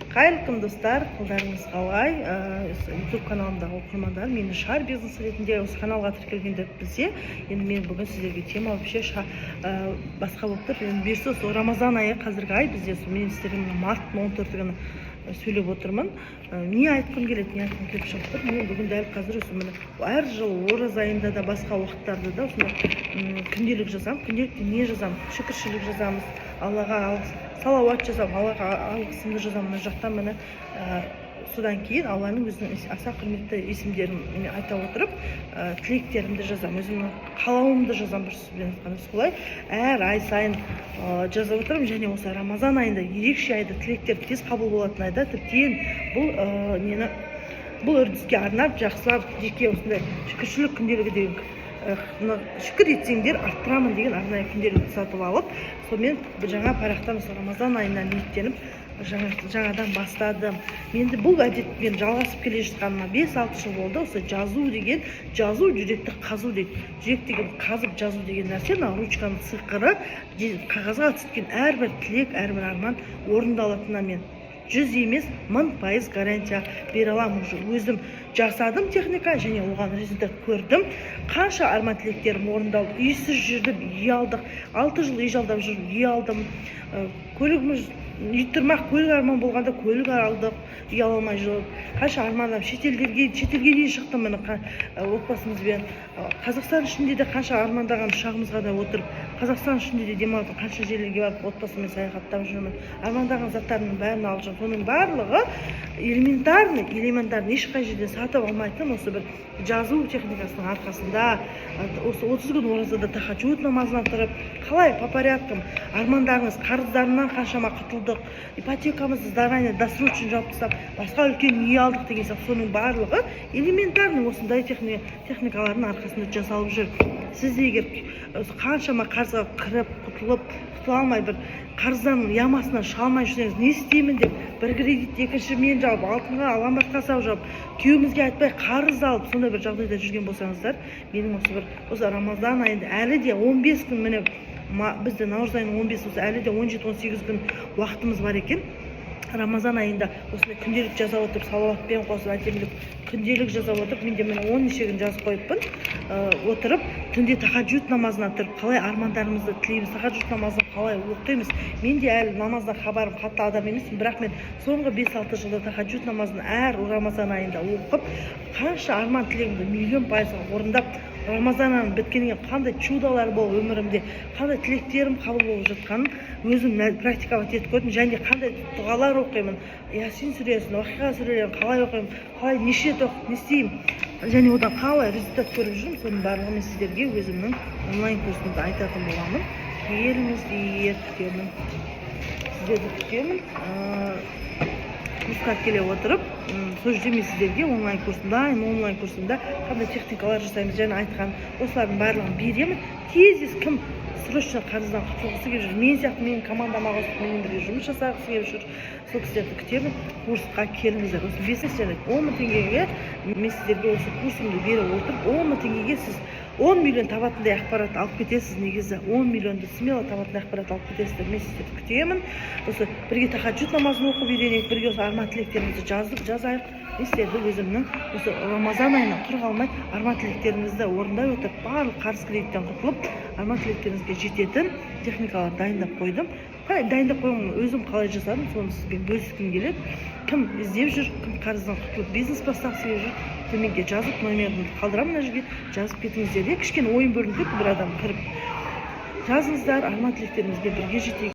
Қайырлы күн достар, қолдарыңыз қалай? YouTube каналымдағы оқырмандар мені шар бизнес ретінде осы каналға тіркелгендер білсе, енді мен бүгін сіздерге тема вообще басқа болып тұр. Бұйырса осы Рамазан айы, қазіргі ай бізде мен сіздерге марттың 14 күні сөйлеп отырмын. Не айтқым келеді, не айтқым келіп шығып тұр. Мен бүгін дәл қазір осы міне әр жылы ораза айында да басқа уақыттарда да осындай күнделік жазамын. Күнделікте не жазамын? Шүкіршілік жазамыз, Аллаға салауат жазамын, Аллаға алғысымды жазамын. Мына жақтан міне содан кейін Алланың өзінің аса құрметті есімдерін айта отырып, тілектерімді жазамын, өзімнің қалауымды жазамын. Солай әр ай сайын жазып отырмын. Және осы Рамазан айында ерекше айда тілектер тез қабыл болатын айда тіптен бұл үрдіске арнап жақсылап жеке осындай шүкіршілік күнделігі деген шүкір етсеңдер арттырамын деген арнайы күнделікті сатып алып, сонымен жаңа парақтан осы Рамазан айына ниеттеніп жаңадан бастадым. Енді бұл әдетпен жалғасып келе жатқаныма 5-6 жыл болды. Осы жазу деген, жазу жүректі қазу дейді. Жүрек деген қазып жазу деген нәрсе, ручканың сиқыры, қағазға түскен әрбір тілек, әрбір арман орындалатынына мен 100 емес 1000% гарантия бере аламын. Өзім жасадым техника және оған результат көрдім. Қанша арман тілектерім орындалды. Үйсіз жүрдім, үй алдық. 6 жыл үй жалдап жүрдім, үй алдым. Көлігіміз үй тұрмақ, көлік арман болғанда көлік алдық, үй ала алмай жүріп. Қанша армандам, шетелге дейін шықтым міне отбасымызбен. Қазақстан ішінде де қанша армандаған ұшағымызға да отырып, Қазақстан ішінде де демалып, қанша жерлерге барып отбасымен саяхаттап жүрмін. Армандаған заттарымның бәрін алып жүрмін. Соның барлығы элементарный ешқай жерден сатып алмайтын осы бір жазу техникасының арқасында. Осы 30 күн оразада тахаджуд намазынан тұрып, қалай по порядкам армандарыңыз, қарыздарынан қаншама құтылдық, ипотекамызды заранее досрочно жауып тастап, басқа үлкен үй алдық деген сияқты. Соның барлығы элементарный осындай техникалардың арқасында жасалып жүр. Сіз егер қаншама қарызға кіріп, құтыла алмай, бір қарыздан ямасынан шыға алмай жүрсеңіз, не істеймін деп, бір кредит, екінші мен жауып, алтынға алам басқа сау жауып, күйеуімізге айтпай қарыз алып, сондай бір жағдайда жүрген болсаңыздар, менің осы Рамазан айында әлі де 15 күн, міне бізде наурыз айының 15, осы әлі де 17-18 күн уақытымыз бар екен. Рамазан айында осындай күнделік жаза отырып, салауатпен қосып, әдемілік күнделік жаза отырып, менде міне 10 неше күн жазып қойыппын. Отырып, түнде тахаджуд намазына тұрып, қалай армандарымызды тілейміз, тахаджуд намазын қалай оқимыз. Мен де әлі намаздан хабарым қатты адам емеспін, бірақ мен соңғы 5-6 жылда тахаджуд намазын әр Рамазан айында оқып, қанша арман тілегімді миллион пайызға орындап, Рамазан айының біткеннен қандай чудолар болып өмірімде, қандай тілектерім қабыл болып жатқанын өзім практиковать етіп көрдім. Және қандай дұғалар оқимын, Ясин сүресін, Уақиға сүрелерін қалай оқимын, қалай неше тоқ не істеймін, және одан қалай результат көріп жүрмін. Соның барлығын мен сіздерге өзімнің онлайн курсымда айтатын боламын. Келіңіздер, күтемін. Сіздерді күтемін. Курсқа келе отырып, сол жерде мен сіздерге онлайн курсында қандай техникалар жасаймыз, және айтқан осылардың барлығын беремін. Тез кім срочно қарыздан құтылғысы келіп жүр, мен сияқты менің командама қосып, менімен бірге жұмыс жасағысы келіп жүр, сол кісілерді күтемін. Курсқа келіңіздер. Осы бизнестерді 10 000 теңгеге мен сіздерге осы курсымды беріп отырып, 10 000 теңгеге сіз 10 миллион табатындай ақпарат алып кетесіз. Негізі 10 миллионды смело табатындай ақпарат алып кетесіздер. Мен сіздерді күтемін. Осы бірге тахаджуд намазын оқып үйренейік, бірге осы арман тілектерімізді жазайық. Мен сіздерді өзімнің осы Рамазан айынан құр қалмай арман тілектеріңізді орындай отырып, барлық қарыз кредиттен құтылып, арман тілектеріңізге жететін техникалар дайындап қойдым. Дайындап қойған өзім қалай жасадым, соны сізбен бөліскім келеді. Кім іздеп жүр, кім қарыздан құтылып бизнес бастағысы келіп жүр, төменге жазып, номерімді қалдырамын, мына жерге жазып кетіңіздер. Кішкене ойын бөлініп кетті, бір адам кіріп. Жазыңыздар, арман тілектеріңізге бірге жетейік.